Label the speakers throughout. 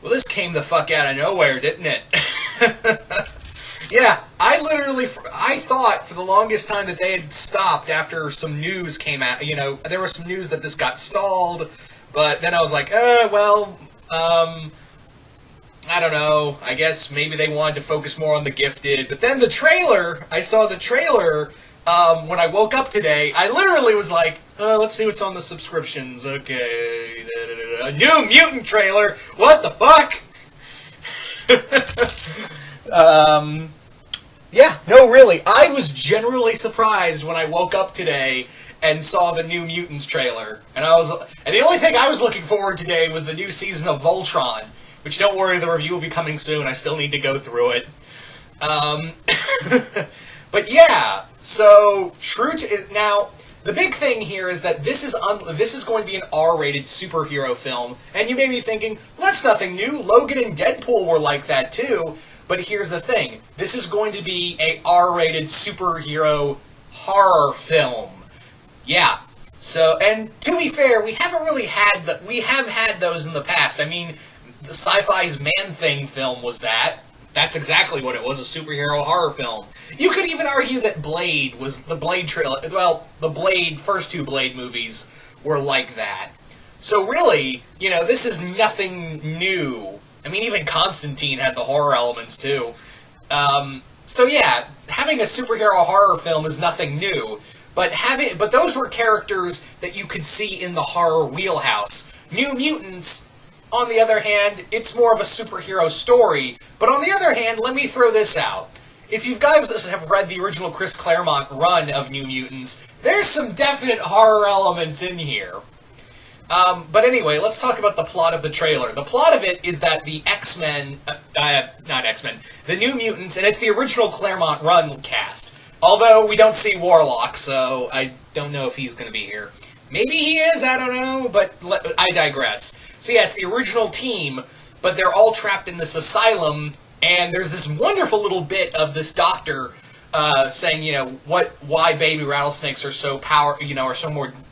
Speaker 1: Well, this came the fuck out of nowhere, didn't it? Yeah, I thought for the longest time that they had stopped after some news came out. You know, there was some news that this got stalled, but then I was like, I don't know. I guess maybe they wanted to focus more on The Gifted. But then I saw the trailer when I woke up today. I literally was like, let's see what's on the subscriptions. Okay. A new Mutant trailer. What the fuck? Yeah, no, really. I was generally surprised when I woke up today and saw the new Mutants trailer. And the only thing I was looking forward to today was the new season of Voltron. Which, don't worry, the review will be coming soon. I still need to go through it. But yeah, so now the big thing here is that this is going to be an R-rated superhero film, and you may be thinking, well, that's nothing new. Logan and Deadpool were like that too. But here's the thing: this is going to be a R-rated superhero horror film. Yeah. So, and to be fair, we have had those in the past. I mean, the Sci-Fi's Man-Thing film was that. That's exactly what it was, a superhero horror film. You could even argue that Blade was the Blade trilogy. Well, first two Blade movies were like that. So really, this is nothing new. I mean, even Constantine had the horror elements too. So yeah, having a superhero horror film is nothing new. But those were characters that you could see in the horror wheelhouse. New Mutants, on the other hand, it's more of a superhero story. But on the other hand, let me throw this out. If you guys have read the original Chris Claremont run of New Mutants, there's some definite horror elements in here. But anyway, let's talk about the plot of the trailer. The plot of it is that the X-Men, the New Mutants, and it's the original Claremont run cast. Although we don't see Warlock, so I don't know if he's going to be here. Maybe he is, I don't know, but I digress. So yeah, it's the original team, but they're all trapped in this asylum, and there's this wonderful little bit of this doctor saying, why baby rattlesnakes are so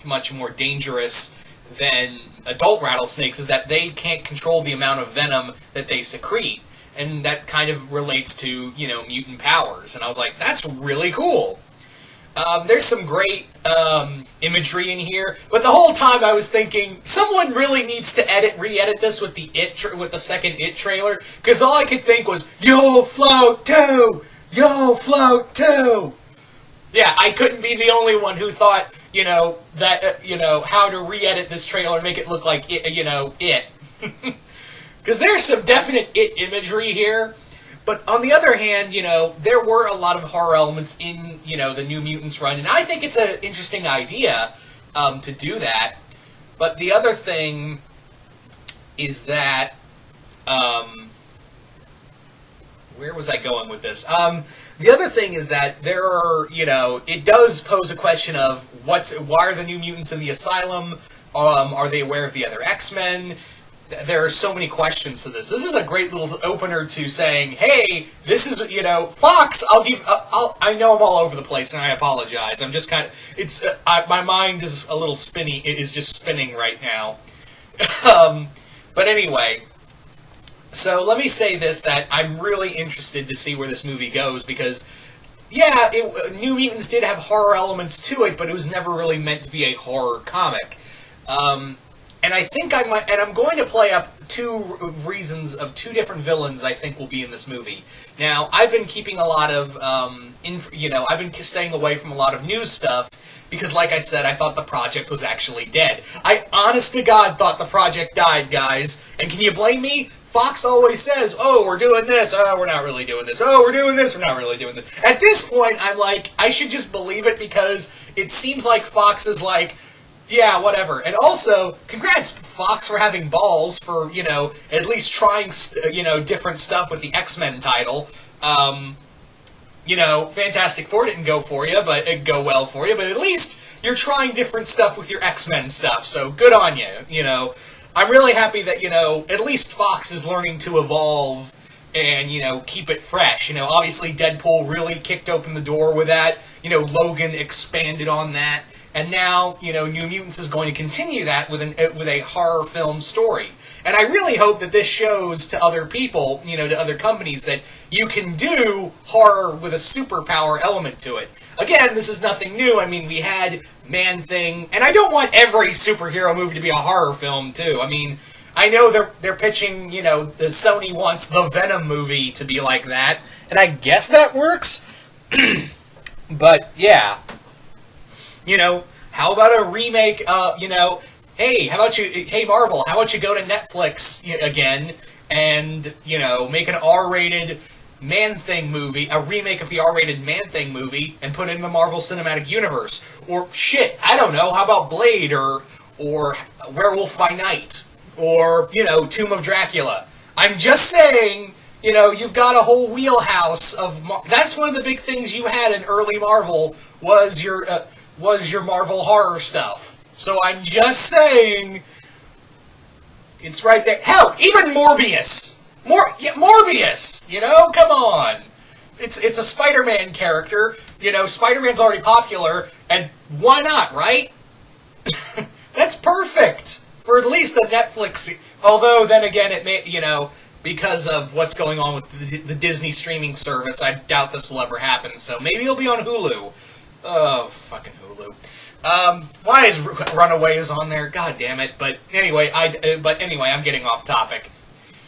Speaker 1: much more dangerous than adult rattlesnakes is that they can't control the amount of venom that they secrete, and that kind of relates to, mutant powers. And I was like, that's really cool. There's some great imagery in here, but the whole time I was thinking someone really needs to re-edit this with the second It trailer, because all I could think was "You'll float too, you'll float too." Yeah, I couldn't be the only one who thought how to re-edit this trailer and make it look like it, because there's some definite It imagery here. But on the other hand, there were a lot of horror elements in, the New Mutants run, and I think it's an interesting idea to do that. But the other thing is that, where was I going with this? The other thing is that there are, it does pose a question of why are the New Mutants in the asylum? Are they aware of the other X-Men? There are so many questions to this. This is a great little opener to saying, hey, this is, Fox, I know I'm all over the place, and I apologize. I'm just kind of, my mind is a little just spinning right now. But anyway, so let me say this, that I'm really interested to see where this movie goes, because, yeah, New Mutants did have horror elements to it, but it was never really meant to be a horror comic. And I think I'm going to play up two different villains I think will be in this movie. Now, I've been keeping a lot of, I've been staying away from a lot of news stuff, because like I said, I thought the project was actually dead. I, honest to God, thought the project died, guys. And can you blame me? Fox always says, oh, we're doing this, oh, we're not really doing this, oh, we're doing this, we're not really doing this. At this point, I'm like, I should just believe it, because it seems like Fox is like, yeah, whatever. And also, congrats, Fox, for having balls for, at least trying, different stuff with the X-Men title. Fantastic Four didn't go well for you, but at least you're trying different stuff with your X-Men stuff, so good on you, I'm really happy that, at least Fox is learning to evolve and, keep it fresh. Obviously Deadpool really kicked open the door with that. Logan expanded on that. And now, New Mutants is going to continue that with a horror film story. And I really hope that this shows to other people, to other companies, that you can do horror with a superpower element to it. Again, this is nothing new. I mean, we had Man-Thing, and I don't want every superhero movie to be a horror film, too. I mean, I know they're pitching, the Sony wants the Venom movie to be like that, and I guess that works. But, yeah. How about a remake, hey, Marvel, how about you go to Netflix again and, make an R-rated Man-Thing movie, a remake of the R-rated Man-Thing movie, and put it in the Marvel Cinematic Universe. Or, shit, I don't know, how about Blade, or Werewolf by Night, or, Tomb of Dracula. I'm just saying, you've got a whole wheelhouse of... That's one of the big things you had in early Marvel, was your Marvel horror stuff. So I'm just saying, it's right there. Hell, even Morbius! Morbius! Come on! It's a Spider-Man character. Spider-Man's already popular, and why not, right? That's perfect for at least a Netflix. Although, then again, it may, because of what's going on with the Disney streaming service, I doubt this will ever happen. So maybe it'll be on Hulu. Oh, fucking Hulu. Why is Runaways on there? God damn it. But anyway, I'm getting off topic.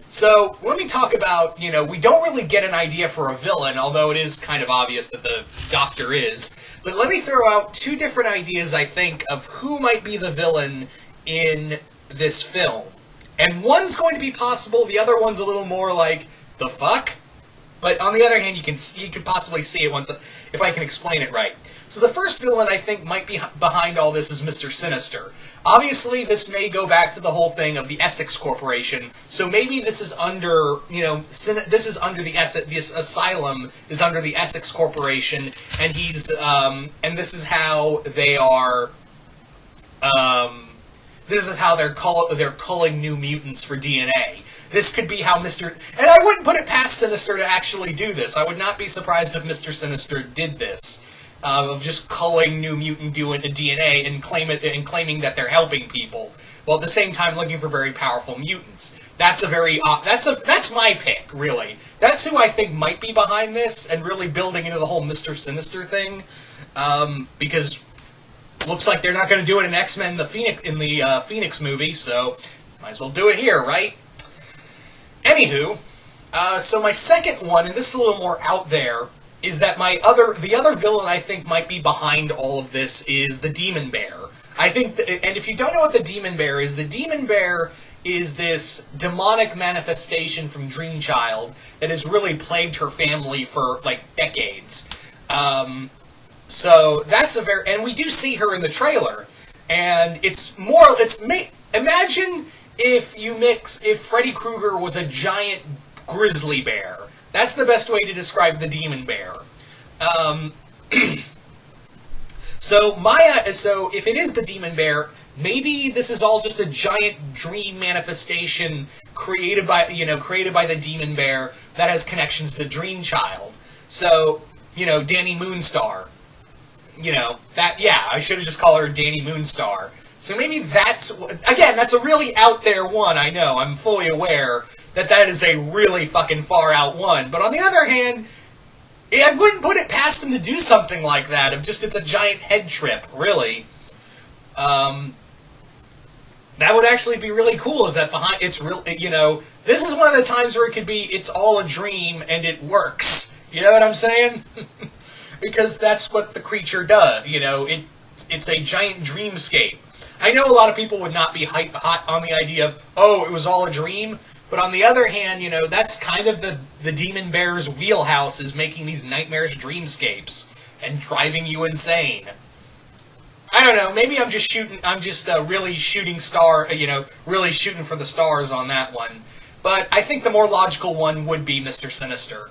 Speaker 1: So, let me talk about, we don't really get an idea for a villain, although it is kind of obvious that the Doctor is. But let me throw out two different ideas, I think, of who might be the villain in this film. And one's going to be possible, the other one's a little more like, the fuck? But on the other hand, you can possibly see it once, if I can explain it right. So the first villain I think might be behind all this is Mr. Sinister. Obviously, this may go back to the whole thing of the Essex Corporation, so maybe this is under, this asylum is under the Essex Corporation, and he's, and this is how they are, this is how they're culling new mutants for DNA. This could be how and I wouldn't put it past Sinister to actually do this. I would not be surprised if Mr. Sinister did this. Of just culling new mutant DNA and claiming that they're helping people, while at the same time looking for very powerful mutants. That's my pick, really. That's who I think might be behind this and really building into the whole Mr. Sinister thing, because looks like they're not going to do it in X-Men the Phoenix movie, so might as well do it here, right? Anywho, so my second one, and this is a little more out there, is that the other villain I think might be behind all of this is the Demon Bear. I think, and if you don't know what the Demon Bear is this demonic manifestation from Dreamchild that has really plagued her family for, like, decades. So that's and we do see her in the trailer, and imagine if Freddy Krueger was a giant grizzly bear. That's the best way to describe the Demon Bear. So if it is the Demon Bear, maybe this is all just a giant dream manifestation created by the Demon Bear that has connections to Dreamchild. So, Danny Moonstar. I should have just called her Danny Moonstar. So maybe that's a really out there one, I know, I'm fully aware that is a really fucking far out one. But on the other hand, I wouldn't put it past them to do something like that, it's a giant head trip, really. That would actually be really cool, is that this is one of the times where it could be, it's all a dream, and it works. You know what I'm saying? Because that's what the creature does, it's a giant dreamscape. I know a lot of people would not be hot on the idea of, oh, it was all a dream, but on the other hand, that's kind of the Demon Bear's wheelhouse, is making these nightmarish dreamscapes and driving you insane. I don't know, maybe I'm just really shooting really shooting for the stars on that one. But I think the more logical one would be Mr. Sinister.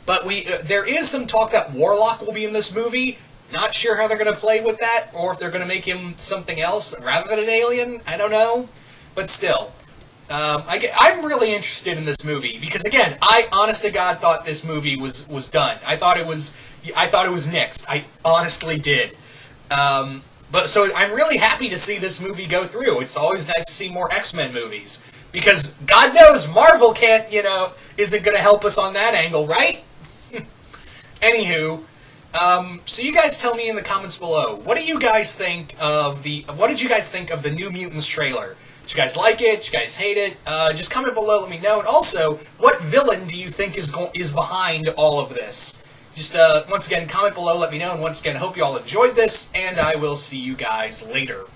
Speaker 1: But there is some talk that Warlock will be in this movie. Not sure how they're going to play with that, or if they're going to make him something else rather than an alien. I don't know. But still. I'm really interested in this movie because, again, I honest to God thought this movie was done. I thought it was nixed. I honestly did. But so I'm really happy to see this movie go through. It's always nice to see more X-Men movies. Because God knows Marvel can't, isn't going to help us on that angle, right? Anywho, so you guys tell me in the comments below, what did you guys think of the New Mutants trailer? Did you guys like it? Did you guys hate it? Just comment below, let me know. And also, what villain do you think is behind all of this? Just, once again, comment below, let me know. And once again, hope you all enjoyed this, and I will see you guys later.